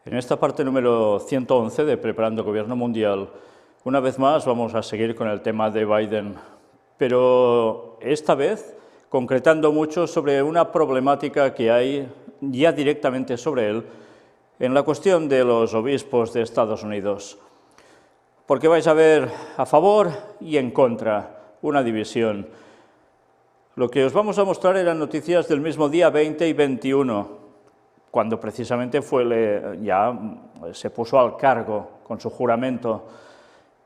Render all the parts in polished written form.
En esta parte número 111 de Preparando Gobierno Mundial, una vez más vamos a seguir con el tema de Biden, pero esta vez concretando mucho sobre una problemática que hay ya directamente sobre él en la cuestión de los obispos de Estados Unidos. Porque vais a ver a favor y en contra, una división. Lo que os vamos a mostrar eran noticias del mismo día 20 y 21, cuando precisamente ya se puso al cargo con su juramento.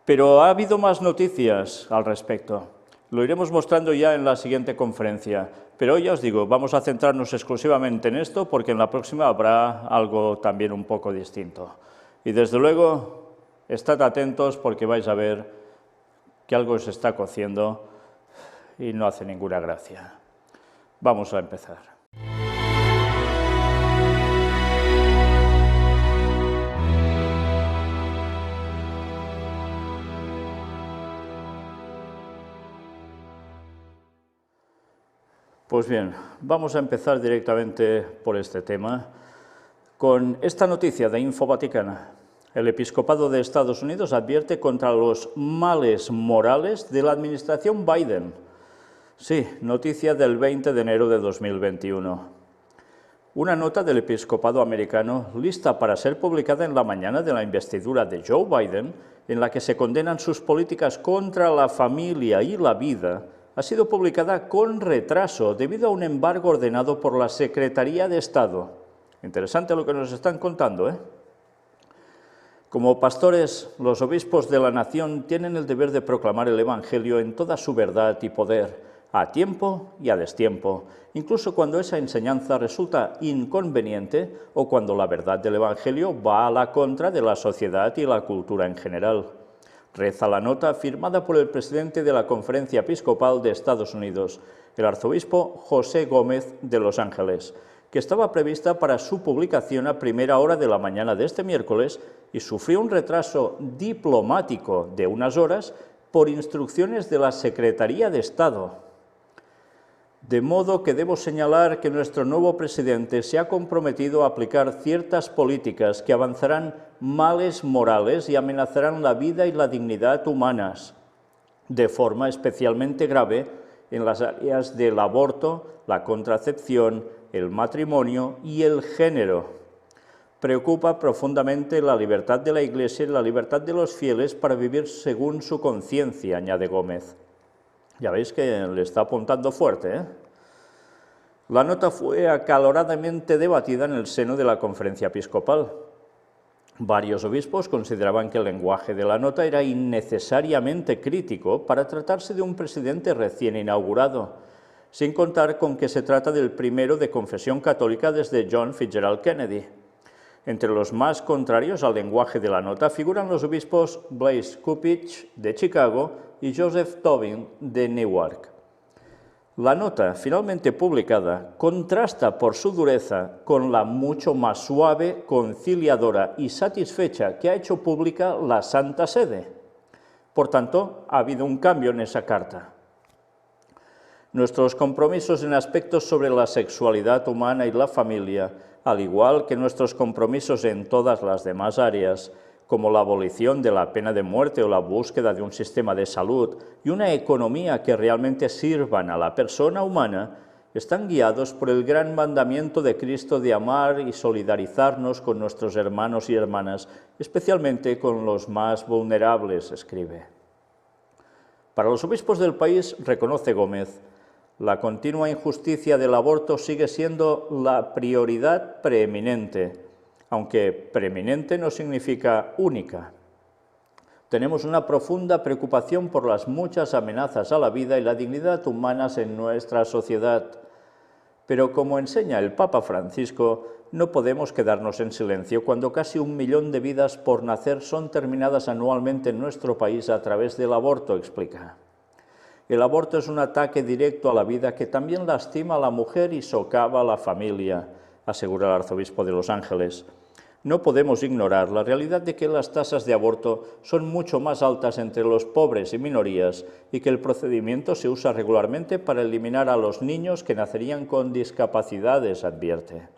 Pero ha habido más noticias al respecto. Lo iremos mostrando ya en la siguiente conferencia. Pero hoy ya os digo, vamos a centrarnos exclusivamente en esto, porque en la próxima habrá algo también un poco distinto. Y desde luego, estad atentos porque vais a ver que algo se está cociendo y no hace ninguna gracia. Vamos a empezar. Pues bien, vamos a empezar directamente por este tema, con esta noticia de Info Vaticana. El Episcopado de Estados Unidos advierte contra los males morales de la administración Biden. Sí, noticia del 20 de enero de 2021. Una nota del Episcopado americano lista para ser publicada en la mañana de la investidura de Joe Biden, en la que se condenan sus políticas contra la familia y la vida, ha sido publicada con retraso debido a un embargo ordenado por la Secretaría de Estado. Interesante lo que nos están contando, ¿eh? Como pastores, los obispos de la nación tienen el deber de proclamar el Evangelio en toda su verdad y poder, a tiempo y a destiempo, incluso cuando esa enseñanza resulta inconveniente o cuando la verdad del Evangelio va a la contra de la sociedad y la cultura en general. Reza la nota firmada por el presidente de la Conferencia Episcopal de Estados Unidos, el arzobispo José Gómez de Los Ángeles, que estaba prevista para su publicación a primera hora de la mañana de este miércoles y sufrió un retraso diplomático de unas horas por instrucciones de la Secretaría de Estado. De modo que debo señalar que nuestro nuevo presidente se ha comprometido a aplicar ciertas políticas que avanzarán males morales y amenazarán la vida y la dignidad humanas, de forma especialmente grave en las áreas del aborto, la contracepción, el matrimonio y el género. Preocupa profundamente la libertad de la Iglesia y la libertad de los fieles para vivir según su conciencia, añade Gómez. Ya veis que le está apuntando fuerte, ¿eh? La nota fue acaloradamente debatida en el seno de la Conferencia Episcopal. Varios obispos consideraban que el lenguaje de la nota era innecesariamente crítico para tratarse de un presidente recién inaugurado, sin contar con que se trata del primero de confesión católica desde John Fitzgerald Kennedy. Entre los más contrarios al lenguaje de la nota figuran los obispos Blaise Cupich, de Chicago, y Joseph Tobin, de Newark. La nota, finalmente publicada, contrasta por su dureza con la mucho más suave, conciliadora y satisfecha que ha hecho pública la Santa Sede. Por tanto, ha habido un cambio en esa carta. Nuestros compromisos en aspectos sobre la sexualidad humana y la familia, al igual que nuestros compromisos en todas las demás áreas, como la abolición de la pena de muerte o la búsqueda de un sistema de salud y una economía que realmente sirvan a la persona humana, están guiados por el gran mandamiento de Cristo de amar y solidarizarnos con nuestros hermanos y hermanas, especialmente con los más vulnerables, escribe. Para los obispos del país, reconoce Gómez, la continua injusticia del aborto sigue siendo la prioridad preeminente, aunque preeminente no significa única. Tenemos una profunda preocupación por las muchas amenazas a la vida y la dignidad humanas en nuestra sociedad. Pero como enseña el Papa Francisco, no podemos quedarnos en silencio cuando casi 1 millón de vidas por nacer son terminadas anualmente en nuestro país a través del aborto, explica. El aborto es un ataque directo a la vida que también lastima a la mujer y socava a la familia, asegura el arzobispo de Los Ángeles. No podemos ignorar la realidad de que las tasas de aborto son mucho más altas entre los pobres y minorías y que el procedimiento se usa regularmente para eliminar a los niños que nacerían con discapacidades, advierte.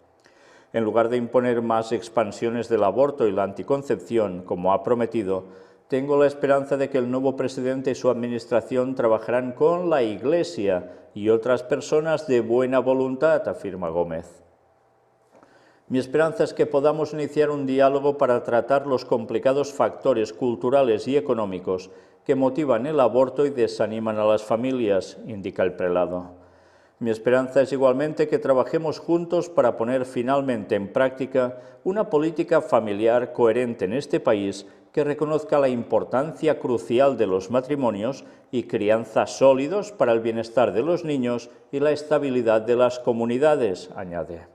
en lugar de imponer más expansiones del aborto y la anticoncepción, como ha prometido, tengo la esperanza de que el nuevo presidente y su administración trabajarán con la Iglesia y otras personas de buena voluntad, afirma Gómez. Mi esperanza es que podamos iniciar un diálogo para tratar los complicados factores culturales y económicos que motivan el aborto y desaniman a las familias, indica el prelado. Mi esperanza es igualmente que trabajemos juntos para poner finalmente en práctica una política familiar coherente en este país que reconozca la importancia crucial de los matrimonios y crianza sólidos para el bienestar de los niños y la estabilidad de las comunidades, añade.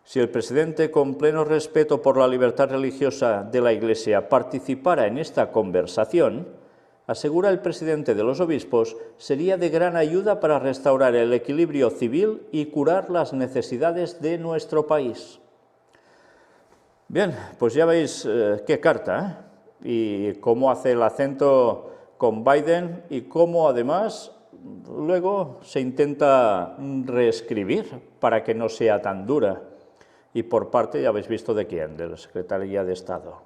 Si el presidente, con pleno respeto por la libertad religiosa de la Iglesia, participara en esta conversación, asegura el presidente de los obispos, sería de gran ayuda para restaurar el equilibrio civil y curar las necesidades de nuestro país. Bien, pues ya veis qué carta, y cómo hace el acento con Biden y cómo además luego se intenta reescribir para que no sea tan dura. Y por parte, ya habéis visto de quién, de la Secretaría de Estado.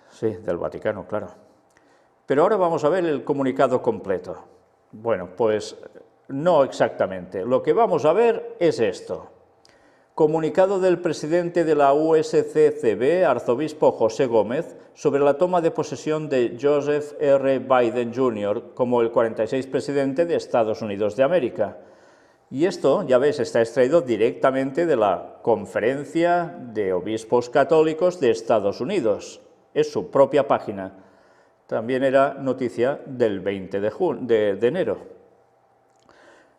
Sí, del Vaticano, claro. Pero ahora vamos a ver el comunicado completo. Bueno, pues no exactamente. Lo que vamos a ver es esto. Comunicado del presidente de la USCCB, arzobispo José Gómez, sobre la toma de posesión de Joseph R. Biden Jr. como el 46 presidente de Estados Unidos de América. Y esto, ya ves, está extraído directamente de la Conferencia de Obispos Católicos de Estados Unidos. Es su propia página. También era noticia del 20 de enero.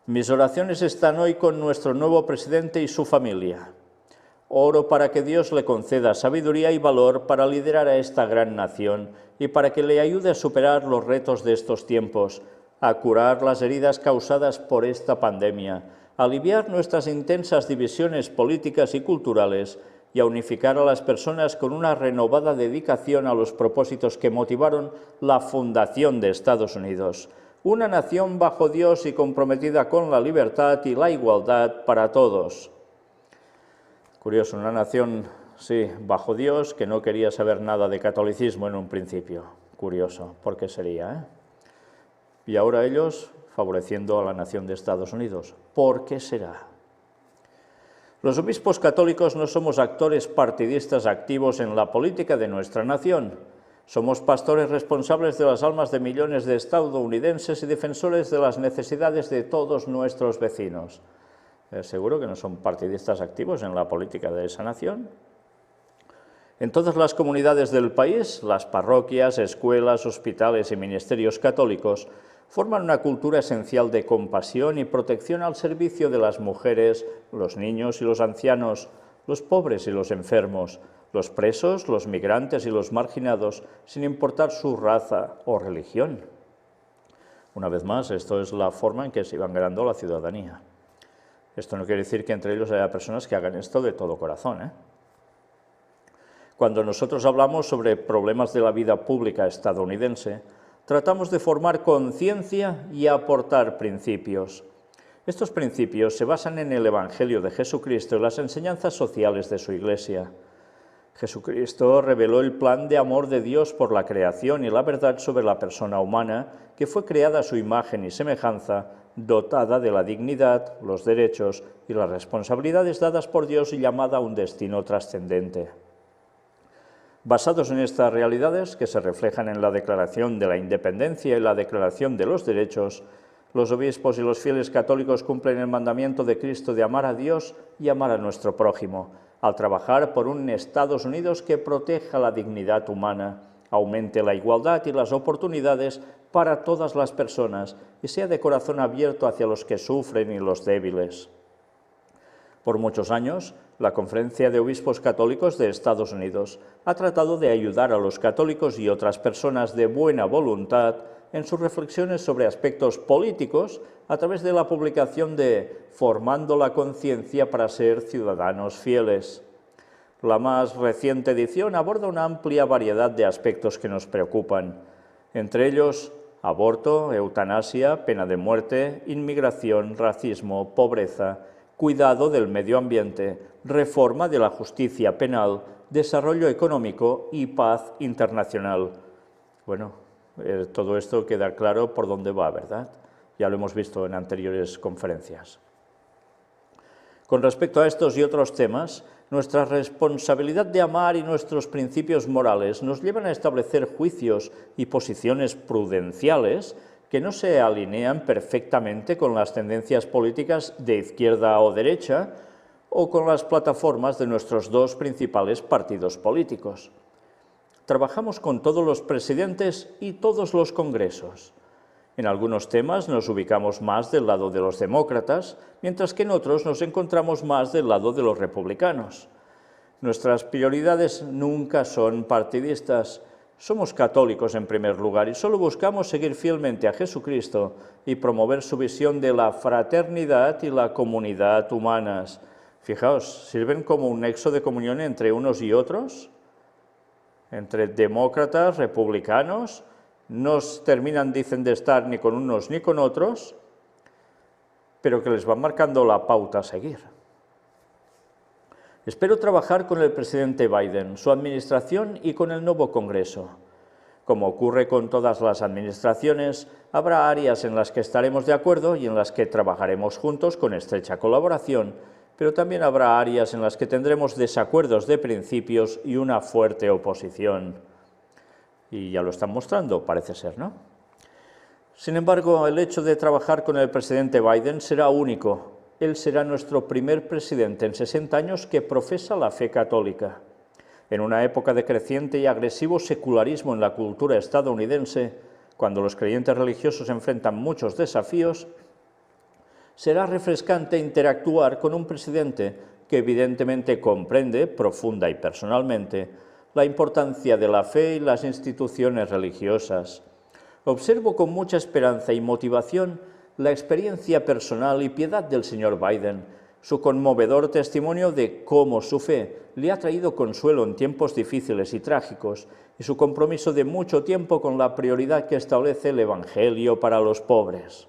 Mis oraciones están hoy con nuestro nuevo presidente y su familia. Oro para que Dios le conceda sabiduría y valor para liderar a esta gran nación y para que le ayude a superar los retos de estos tiempos, a curar las heridas causadas por esta pandemia, a aliviar nuestras intensas divisiones políticas y culturales y a unificar a las personas con una renovada dedicación a los propósitos que motivaron la fundación de Estados Unidos. Una nación bajo Dios y comprometida con la libertad y la igualdad para todos. Curioso, una nación, sí, bajo Dios, que no quería saber nada de catolicismo en un principio. Curioso, ¿por qué sería, Y ahora ellos favoreciendo a la nación de Estados Unidos. ¿Por qué será? Los obispos católicos no somos actores partidistas activos en la política de nuestra nación. Somos pastores responsables de las almas de millones de estadounidenses y defensores de las necesidades de todos nuestros vecinos. ¿Seguro que no son partidistas activos en la política de esa nación? En todas las comunidades del país, las parroquias, escuelas, hospitales y ministerios católicos forman una cultura esencial de compasión y protección al servicio de las mujeres, los niños y los ancianos, los pobres y los enfermos, los presos, los migrantes y los marginados, sin importar su raza o religión. Una vez más, esto es la forma en que se iban ganando la ciudadanía. Esto no quiere decir que entre ellos haya personas que hagan esto de todo corazón, Cuando nosotros hablamos sobre problemas de la vida pública estadounidense, tratamos de formar conciencia y aportar principios. Estos principios se basan en el Evangelio de Jesucristo y las enseñanzas sociales de su Iglesia. Jesucristo reveló el plan de amor de Dios por la creación y la verdad sobre la persona humana, que fue creada a su imagen y semejanza, dotada de la dignidad, los derechos y las responsabilidades dadas por Dios y llamada a un destino trascendente. Basados en estas realidades, que se reflejan en la Declaración de la Independencia y la Declaración de los Derechos, los obispos y los fieles católicos cumplen el mandamiento de Cristo de amar a Dios y amar a nuestro prójimo, al trabajar por un Estados Unidos que proteja la dignidad humana, aumente la igualdad y las oportunidades para todas las personas y sea de corazón abierto hacia los que sufren y los débiles. Por muchos años, la Conferencia de Obispos Católicos de Estados Unidos ha tratado de ayudar a los católicos y otras personas de buena voluntad en sus reflexiones sobre aspectos políticos a través de la publicación de Formando la conciencia para ser ciudadanos fieles. La más reciente edición aborda una amplia variedad de aspectos que nos preocupan, entre ellos aborto, eutanasia, pena de muerte, inmigración, racismo, pobreza, cuidado del medio ambiente, reforma de la justicia penal, desarrollo económico y paz internacional. Bueno, todo esto queda claro por dónde va, ¿verdad? Ya lo hemos visto en anteriores conferencias. Con respecto a estos y otros temas, nuestra responsabilidad de amar y nuestros principios morales nos llevan a establecer juicios y posiciones prudenciales que no se alinean perfectamente con las tendencias políticas de izquierda o derecha o con las plataformas de nuestros dos principales partidos políticos. Trabajamos con todos los presidentes y todos los congresos. En algunos temas nos ubicamos más del lado de los demócratas, mientras que en otros nos encontramos más del lado de los republicanos. Nuestras prioridades nunca son partidistas. Somos católicos en primer lugar y solo buscamos seguir fielmente a Jesucristo y promover su visión de la fraternidad y la comunidad humanas. Fijaos, ¿sirven como un nexo de comunión entre unos y otros? Entre demócratas, republicanos, no terminan, dicen, de estar ni con unos ni con otros, pero que les van marcando la pauta a seguir. Espero trabajar con el presidente Biden, su administración y con el nuevo Congreso. Como ocurre con todas las administraciones, habrá áreas en las que estaremos de acuerdo y en las que trabajaremos juntos con estrecha colaboración, pero también habrá áreas en las que tendremos desacuerdos de principios y una fuerte oposición. Y ya lo están mostrando, parece ser, ¿no? Sin embargo, el hecho de trabajar con el presidente Biden será único. Él será nuestro primer presidente en 60 años que profesa la fe católica. En una época de creciente y agresivo secularismo en la cultura estadounidense, cuando los creyentes religiosos enfrentan muchos desafíos, será refrescante interactuar con un presidente que evidentemente comprende, profunda y personalmente, la importancia de la fe y las instituciones religiosas. Observo con mucha esperanza y motivación la experiencia personal y piedad del señor Biden, su conmovedor testimonio de cómo su fe le ha traído consuelo en tiempos difíciles y trágicos, y su compromiso de mucho tiempo con la prioridad que establece el Evangelio para los pobres.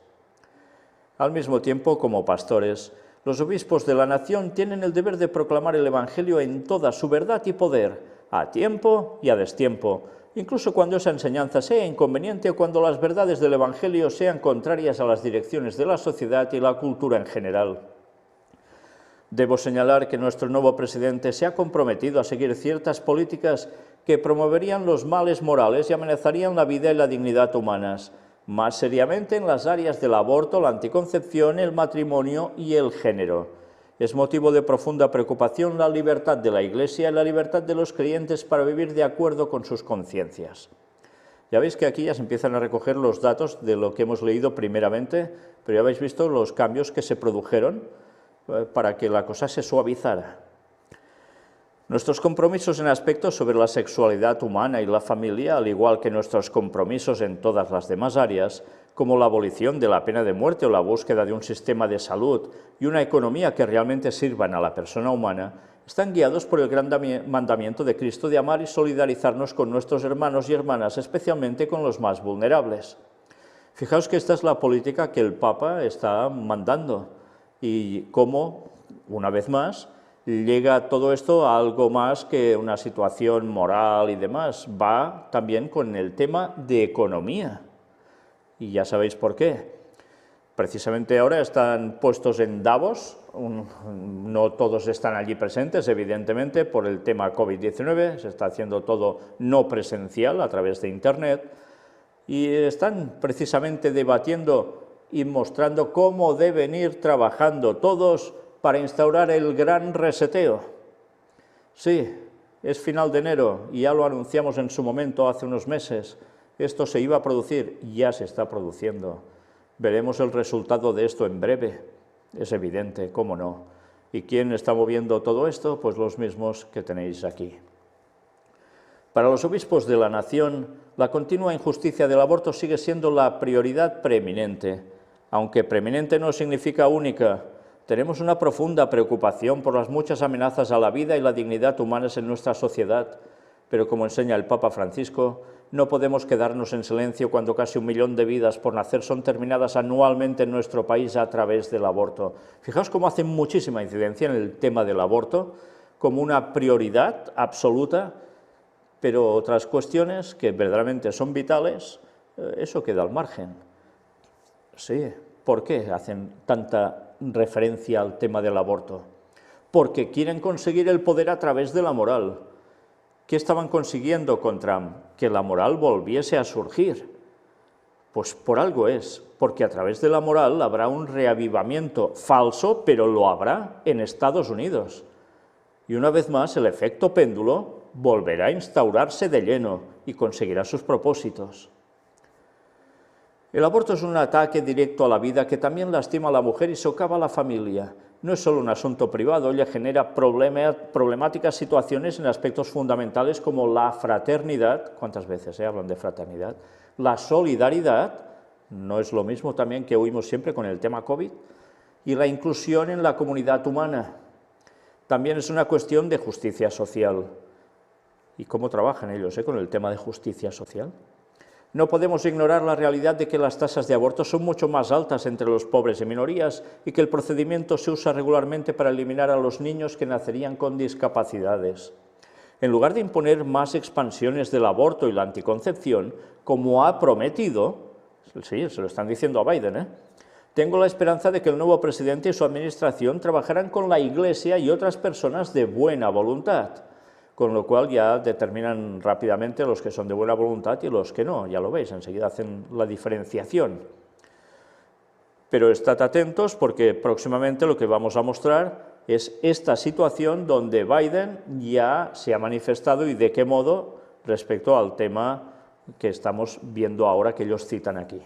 Al mismo tiempo, como pastores, los obispos de la nación tienen el deber de proclamar el Evangelio en toda su verdad y poder, a tiempo y a destiempo, incluso cuando esa enseñanza sea inconveniente o cuando las verdades del Evangelio sean contrarias a las direcciones de la sociedad y la cultura en general. Debo señalar que nuestro nuevo presidente se ha comprometido a seguir ciertas políticas que promoverían los males morales y amenazarían la vida y la dignidad humanas, más seriamente en las áreas del aborto, la anticoncepción, el matrimonio y el género. Es motivo de profunda preocupación la libertad de la Iglesia y la libertad de los creyentes para vivir de acuerdo con sus conciencias. Ya veis que aquí ya se empiezan a recoger los datos de lo que hemos leído primeramente, pero ya habéis visto los cambios que se produjeron para que la cosa se suavizara. Nuestros compromisos en aspectos sobre la sexualidad humana y la familia, al igual que nuestros compromisos en todas las demás áreas, como la abolición de la pena de muerte o la búsqueda de un sistema de salud y una economía que realmente sirvan a la persona humana, están guiados por el gran mandamiento de Cristo de amar y solidarizarnos con nuestros hermanos y hermanas, especialmente con los más vulnerables. Fijaos que esta es la política que el Papa está mandando y cómo, una vez más, llega todo esto a algo más que una situación moral y demás. Va también con el tema de economía. Y ya sabéis por qué. Precisamente ahora están puestos en Davos, no todos están allí presentes, evidentemente, por el tema COVID-19, se está haciendo todo no presencial a través de Internet, y están precisamente debatiendo y mostrando cómo deben ir trabajando todos para instaurar el gran reseteo. Sí, es final de enero y ya lo anunciamos en su momento hace unos meses. Esto se iba a producir, ya se está produciendo. Veremos el resultado de esto en breve, es evidente, cómo no. ¿Y quién está moviendo todo esto? Pues los mismos que tenéis aquí. Para los obispos de la nación, la continua injusticia del aborto sigue siendo la prioridad preeminente. Aunque preeminente no significa única, tenemos una profunda preocupación por las muchas amenazas a la vida y la dignidad humanas en nuestra sociedad. pero como enseña el Papa Francisco, no podemos quedarnos en silencio cuando casi 1 millón de vidas por nacer son terminadas anualmente en nuestro país a través del aborto. Fijaos cómo hacen muchísima incidencia en el tema del aborto, como una prioridad absoluta, pero otras cuestiones que verdaderamente son vitales, eso queda al margen. Sí, ¿por qué hacen tanta referencia al tema del aborto? Porque quieren conseguir el poder a través de la moral. ¿Qué estaban consiguiendo con Trump? Que la moral volviese a surgir. Pues por algo es, porque a través de la moral habrá un reavivamiento falso, pero lo habrá en Estados Unidos. Y una vez más el efecto péndulo volverá a instaurarse de lleno y conseguirá sus propósitos. El aborto es un ataque directo a la vida que también lastima a la mujer y socava a la familia. No es solo un asunto privado, ella genera problemáticas situaciones en aspectos fundamentales como la fraternidad, ¿cuántas veces hablan de fraternidad? La solidaridad, no es lo mismo también que oímos siempre con el tema COVID, y la inclusión en la comunidad humana. También es una cuestión de justicia social. ¿Y cómo trabajan ellos con el tema de justicia social? No podemos ignorar la realidad de que las tasas de aborto son mucho más altas entre los pobres y minorías y que el procedimiento se usa regularmente para eliminar a los niños que nacerían con discapacidades. En lugar de imponer más expansiones del aborto y la anticoncepción, como ha prometido, sí, se lo están diciendo a Biden, tengo la esperanza de que el nuevo presidente y su administración trabajarán con la Iglesia y otras personas de buena voluntad, con lo cual ya determinan rápidamente los que son de buena voluntad y los que no, ya lo veis, enseguida hacen la diferenciación. Pero estad atentos porque próximamente lo que vamos a mostrar es esta situación donde Biden ya se ha manifestado y de qué modo respecto al tema que estamos viendo ahora que ellos citan aquí.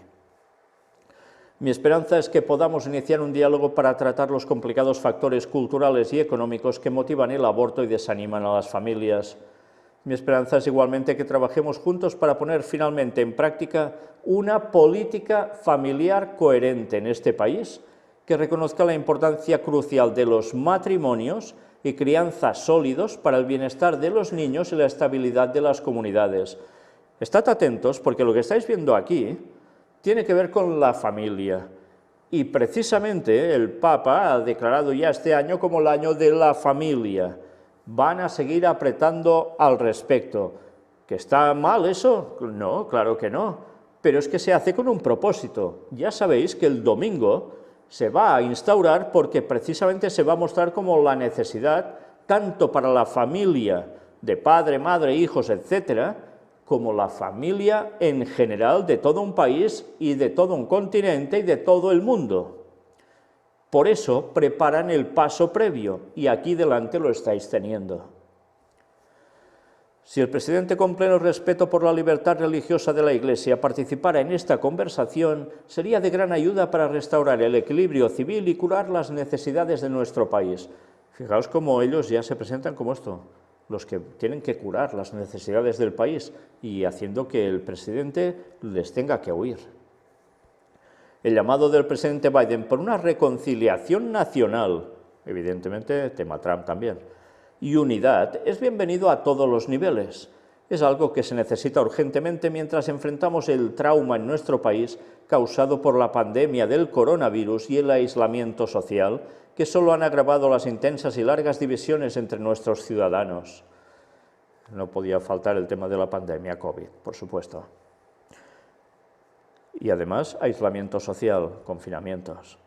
Mi esperanza es que podamos iniciar un diálogo para tratar los complicados factores culturales y económicos que motivan el aborto y desaniman a las familias. Mi esperanza es igualmente que trabajemos juntos para poner finalmente en práctica una política familiar coherente en este país que reconozca la importancia crucial de los matrimonios y crianza sólidos para el bienestar de los niños y la estabilidad de las comunidades. Estad atentos porque lo que estáis viendo aquí tiene que ver con la familia. Y precisamente el Papa ha declarado ya este año como el año de la familia. Van a seguir apretando al respecto. ¿Que está mal eso? No, claro que no. Pero es que se hace con un propósito. Ya sabéis que el domingo se va a instaurar porque precisamente se va a mostrar como la necesidad, tanto para la familia de padre, madre, hijos, etcétera, como la familia en general de todo un país y de todo un continente y de todo el mundo. Por eso preparan el paso previo y aquí delante lo estáis teniendo. Si el presidente, con pleno respeto por la libertad religiosa de la Iglesia, participara en esta conversación, sería de gran ayuda para restaurar el equilibrio civil y curar las necesidades de nuestro país. Fijaos cómo ellos ya se presentan como esto, los que tienen que curar las necesidades del país y haciendo que el presidente les tenga que oír. El llamado del presidente Biden por una reconciliación nacional, evidentemente tema Trump también, y unidad es bienvenido a todos los niveles. Es algo que se necesita urgentemente mientras enfrentamos el trauma en nuestro país causado por la pandemia del coronavirus y el aislamiento social, que solo han agravado las intensas y largas divisiones entre nuestros ciudadanos. No podía faltar el tema de la pandemia COVID, por supuesto. Y además, aislamiento social, confinamientos.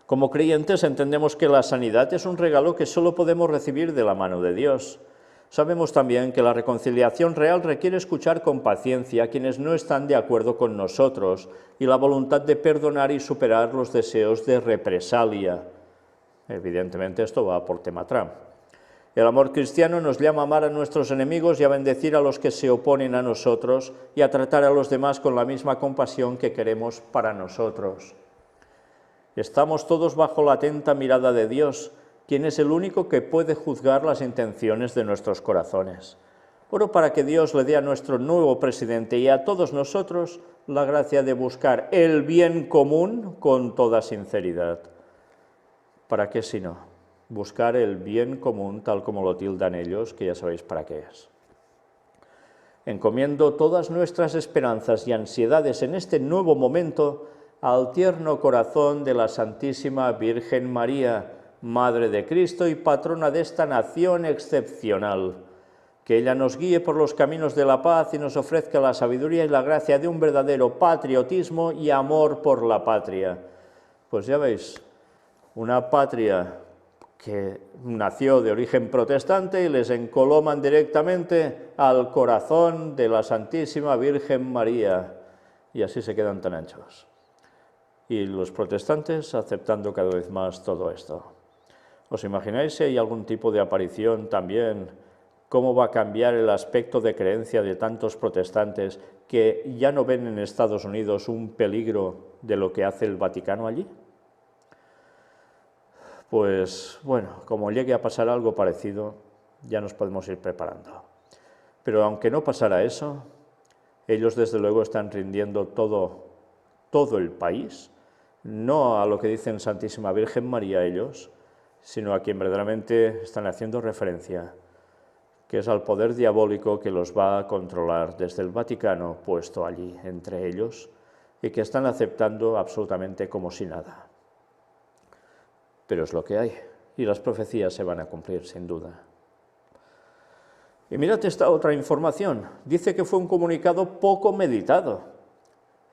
Como creyentes entendemos que la sanidad es un regalo que solo podemos recibir de la mano de Dios. Sabemos también que la reconciliación real requiere escuchar con paciencia a quienes no están de acuerdo con nosotros y la voluntad de perdonar y superar los deseos de represalia. Evidentemente esto va por tema Trump. El amor cristiano nos llama a amar a nuestros enemigos y a bendecir a los que se oponen a nosotros y a tratar a los demás con la misma compasión que queremos para nosotros. Estamos todos bajo la atenta mirada de Dios, quien es el único que puede juzgar las intenciones de nuestros corazones. Oro para que Dios le dé a nuestro nuevo presidente y a todos nosotros la gracia de buscar el bien común con toda sinceridad. ¿Para qué si no? Buscar el bien común tal como lo tildan ellos, que ya sabéis para qué es. encomiendo todas nuestras esperanzas y ansiedades en este nuevo momento al tierno corazón de la Santísima Virgen María, Madre de Cristo y patrona de esta nación excepcional. Que ella nos guíe por los caminos de la paz y nos ofrezca la sabiduría y la gracia de un verdadero patriotismo y amor por la patria. Pues ya veis, una patria que nació de origen protestante y les encoloman directamente al corazón de la Santísima Virgen María. Y así se quedan tan anchos. Y los protestantes aceptando cada vez más todo esto. ¿Os imagináis si hay algún tipo de aparición también? ¿Cómo va a cambiar el aspecto de creencia de tantos protestantes que ya no ven en Estados Unidos un peligro de lo que hace el Vaticano allí? Pues bueno, como llegue a pasar algo parecido, ya nos podemos ir preparando. Pero aunque no pasara eso, ellos desde luego están rindiendo todo el país, no a lo que dicen Santísima Virgen María ellos, sino a quien verdaderamente están haciendo referencia, que es al poder diabólico que los va a controlar desde el Vaticano puesto allí entre ellos y que están aceptando absolutamente como si nada. Pero es lo que hay y las profecías se van a cumplir sin duda. Y mirad esta otra información, dice que fue un comunicado poco meditado.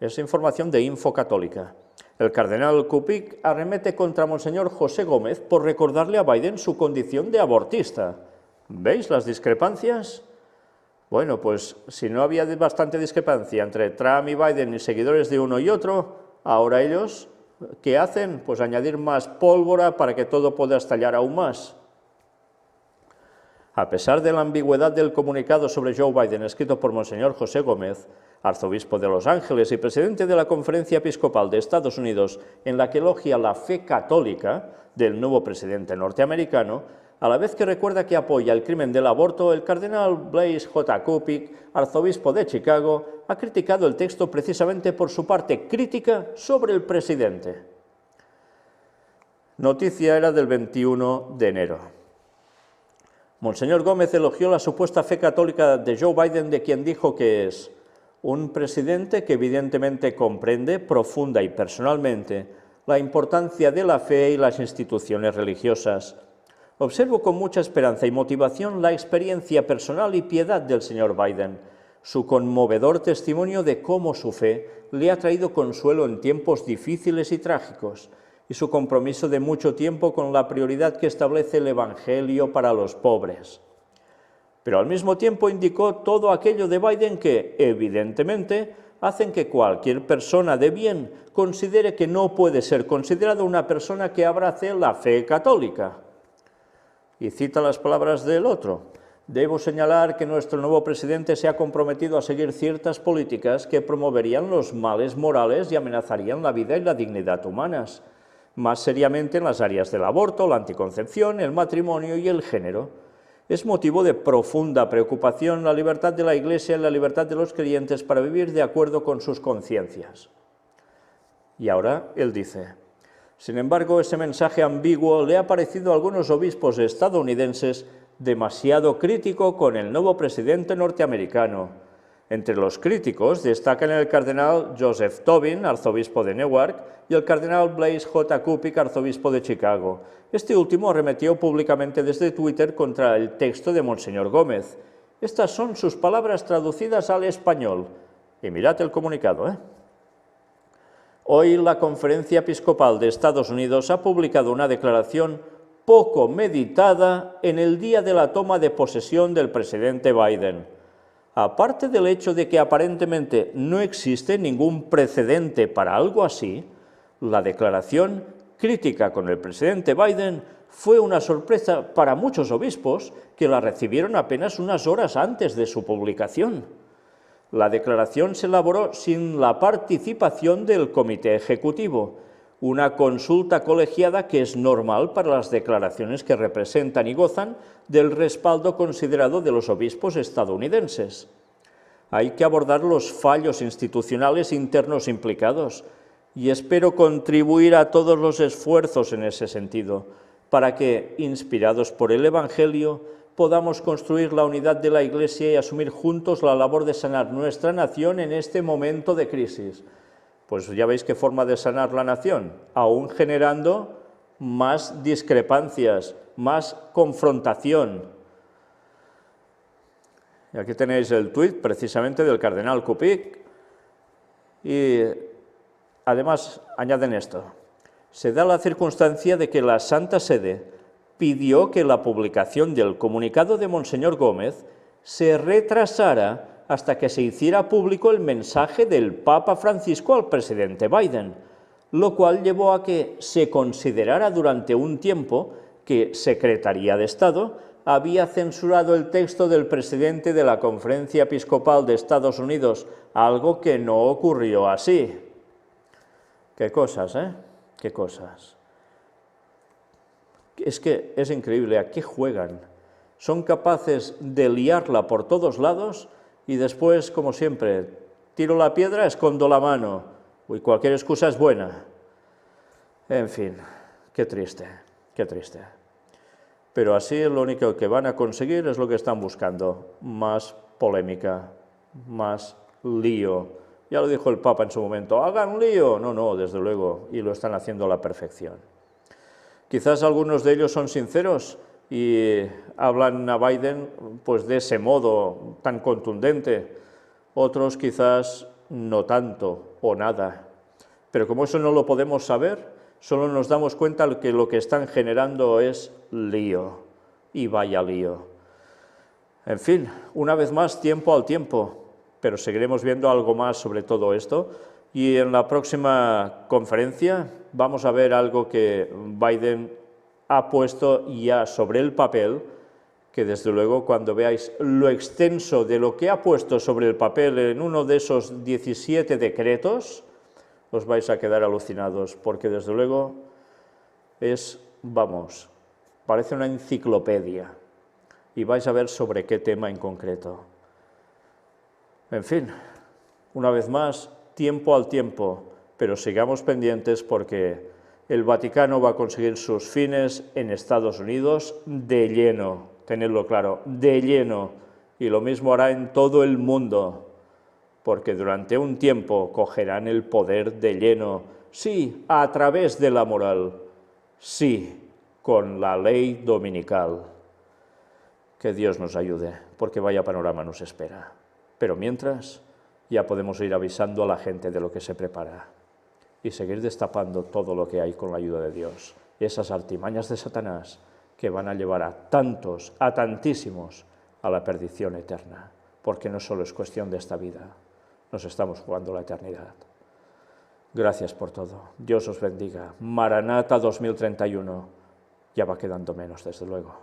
Es información de Info Católica. El cardenal Kupik arremete contra Monseñor José Gómez por recordarle a Biden su condición de abortista. ¿Veis las discrepancias? Bueno, pues si no había bastante discrepancia entre Trump y Biden y seguidores de uno y otro, ahora ellos, ¿qué hacen? Pues añadir más pólvora para que todo pueda estallar aún más. A pesar de la ambigüedad del comunicado sobre Joe Biden escrito por Monseñor José Gómez, arzobispo de Los Ángeles y presidente de la Conferencia Episcopal de Estados Unidos, en la que elogia la fe católica del nuevo presidente norteamericano, a la vez que recuerda que apoya el crimen del aborto, el cardenal Blaise J. Kupik, arzobispo de Chicago, ha criticado el texto precisamente por su parte crítica sobre el presidente. Noticia era del 21 de enero. Monseñor Gómez elogió la supuesta fe católica de Joe Biden, de quien dijo que es un presidente que evidentemente comprende profunda y personalmente la importancia de la fe y las instituciones religiosas. Observo con mucha esperanza y motivación la experiencia personal y piedad del señor Biden, su conmovedor testimonio de cómo su fe le ha traído consuelo en tiempos difíciles y trágicos, y su compromiso de mucho tiempo con la prioridad que establece el Evangelio para los pobres. Pero al mismo tiempo indicó todo aquello de Biden que, evidentemente, hacen que cualquier persona de bien considere que no puede ser considerado una persona que abrace la fe católica. Y cita las palabras del otro: debo señalar que nuestro nuevo presidente se ha comprometido a seguir ciertas políticas que promoverían los males morales y amenazarían la vida y la dignidad humanas, más seriamente en las áreas del aborto, la anticoncepción, el matrimonio y el género. Es motivo de profunda preocupación la libertad de la Iglesia y la libertad de los creyentes para vivir de acuerdo con sus conciencias. Y ahora él dice: sin embargo, ese mensaje ambiguo le ha parecido a algunos obispos estadounidenses demasiado crítico con el nuevo presidente norteamericano. Entre los críticos destacan el cardenal Joseph Tobin, arzobispo de Newark, y el cardenal Blaise J. Kupik, arzobispo de Chicago. Este último arremetió públicamente desde Twitter contra el texto de Monseñor Gómez. Estas son sus palabras traducidas al español. Y mirad el comunicado, Hoy la Conferencia Episcopal de Estados Unidos ha publicado una declaración poco meditada en el día de la toma de posesión del presidente Biden. Aparte del hecho de que aparentemente no existe ningún precedente para algo así, la declaración crítica con el presidente Biden fue una sorpresa para muchos obispos que la recibieron apenas unas horas antes de su publicación. La declaración se elaboró sin la participación del Comité Ejecutivo, una consulta colegiada que es normal para las declaraciones que representan y gozan del respaldo considerado de los obispos estadounidenses. Hay que abordar los fallos institucionales internos implicados y espero contribuir a todos los esfuerzos en ese sentido, para que, inspirados por el Evangelio, podamos construir la unidad de la Iglesia y asumir juntos la labor de sanar nuestra nación en este momento de crisis. Pues ya veis qué forma de sanar la nación, aún generando más discrepancias, más confrontación. Y aquí tenéis el tuit precisamente del cardenal Cupic, y además añaden esto: se da la circunstancia de que la Santa Sede pidió que la publicación del comunicado de Monseñor Gómez se retrasara hasta que se hiciera público el mensaje del Papa Francisco al presidente Biden, lo cual llevó a que se considerara durante un tiempo que Secretaría de Estado había censurado el texto del presidente de la Conferencia Episcopal de Estados Unidos, algo que no ocurrió así. Qué cosas, ¿eh? Qué cosas. Es que es increíble, ¿a qué juegan? Son capaces de liarla por todos lados y después, como siempre, tiro la piedra, escondo la mano. Uy, cualquier excusa es buena. En fin, qué triste, qué triste. Pero así lo único que van a conseguir es lo que están buscando: más polémica, más lío. Ya lo dijo el Papa en su momento: hagan lío. No, no, desde luego, y lo están haciendo a la perfección. Quizás algunos de ellos son sinceros y hablan a Biden pues de ese modo tan contundente, otros quizás no tanto o nada. Pero como eso no lo podemos saber, solo nos damos cuenta de que lo que están generando es lío, y vaya lío. En fin, una vez más, tiempo al tiempo, pero seguiremos viendo algo más sobre todo esto, y en la próxima conferencia vamos a ver algo que Biden ha puesto ya sobre el papel, que desde luego cuando veáis lo extenso de lo que ha puesto sobre el papel en uno de esos 17 decretos, os vais a quedar alucinados, porque desde luego es, vamos, parece una enciclopedia, y vais a ver sobre qué tema en concreto. En fin, una vez más, tiempo al tiempo, pero sigamos pendientes porque el Vaticano va a conseguir sus fines en Estados Unidos de lleno, tenedlo claro, de lleno, y lo mismo hará en todo el mundo, porque durante un tiempo cogerán el poder de lleno, sí, a través de la moral, sí, con la ley dominical. Que Dios nos ayude, porque vaya panorama nos espera. Pero mientras, ya podemos ir avisando a la gente de lo que se prepara y seguir destapando todo lo que hay con la ayuda de Dios. Esas artimañas de Satanás que van a llevar a tantos, a tantísimos, a la perdición eterna, porque no solo es cuestión de esta vida, nos estamos jugando la eternidad. Gracias por todo. Dios os bendiga. Maranata 2031. Ya va quedando menos, desde luego.